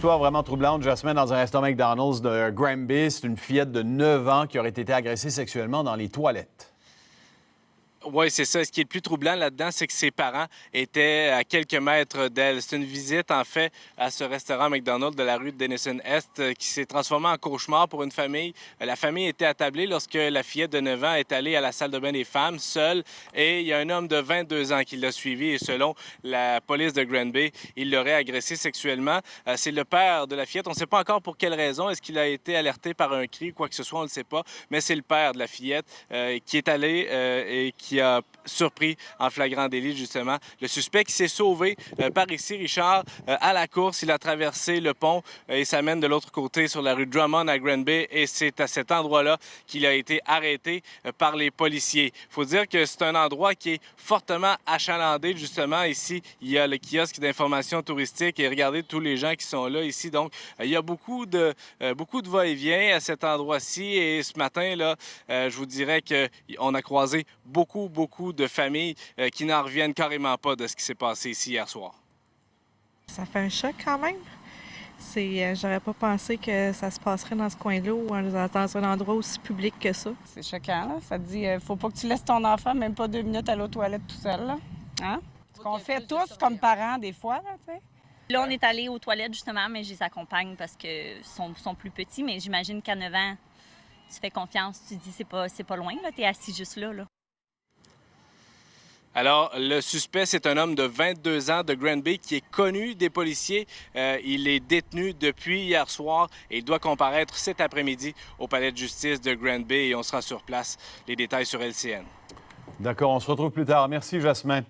Histoire vraiment troublante, Jasmine, dans un restaurant McDonald's de Granby. C'est une fillette de 9 ans qui aurait été agressée sexuellement dans les toilettes. Oui, c'est ça. Ce qui est le plus troublant là-dedans, c'est que ses parents étaient à quelques mètres d'elle. C'est une visite, en fait, à ce restaurant McDonald's de la rue de Denison-Est qui s'est transformé en cauchemar pour une famille. La famille était attablée lorsque la fillette de 9 ans est allée à la salle de bain des femmes, seule, et il y a un homme de 22 ans qui l'a suivi et selon la police de Granby, il l'aurait agressée sexuellement. C'est le père de la fillette. On ne sait pas encore pour quelle raison. Est-ce qu'il a été alerté par un cri ou quoi que ce soit? On ne le sait pas. Mais c'est le père de la fillette qui est allé et qui a surpris en flagrant délit, justement. Le suspect qui s'est sauvé par ici, Richard, à la course. Il a traversé le pont et s'amène de l'autre côté sur la rue Drummond à Granby. Et c'est à cet endroit-là qu'il a été arrêté par les policiers. Il faut dire que c'est un endroit qui est fortement achalandé, justement. Ici, il y a le kiosque d'information touristique et regardez tous les gens qui sont là ici. Donc, il y a beaucoup de va-et-vient à cet endroit-ci. Et ce matin, là, je vous dirais qu'on a croisé beaucoup de familles qui n'en reviennent carrément pas de ce qui s'est passé ici hier soir. Ça fait un choc quand même. J'aurais pas pensé que ça se passerait dans ce coin-là ou dans un endroit aussi public que ça. C'est choquant, là. Ça te dit, faut pas que tu laisses ton enfant même pas 2 minutes aller aux toilettes tout seul, là. Hein? Ce qu'on fait tous comme parents, des fois, là, tu sais. Là, on est allé aux toilettes, justement, mais je les accompagne parce que sont plus petits. Mais j'imagine qu'à 9 ans, tu fais confiance, tu te dis, c'est pas loin, là, t'es assis juste là. Alors, le suspect, c'est un homme de 22 ans de Granby qui est connu des policiers. Il est détenu depuis hier soir et il doit comparaître cet après-midi au palais de justice de Granby et on sera sur place. Les détails sur LCN. D'accord, on se retrouve plus tard. Merci, Jasmin.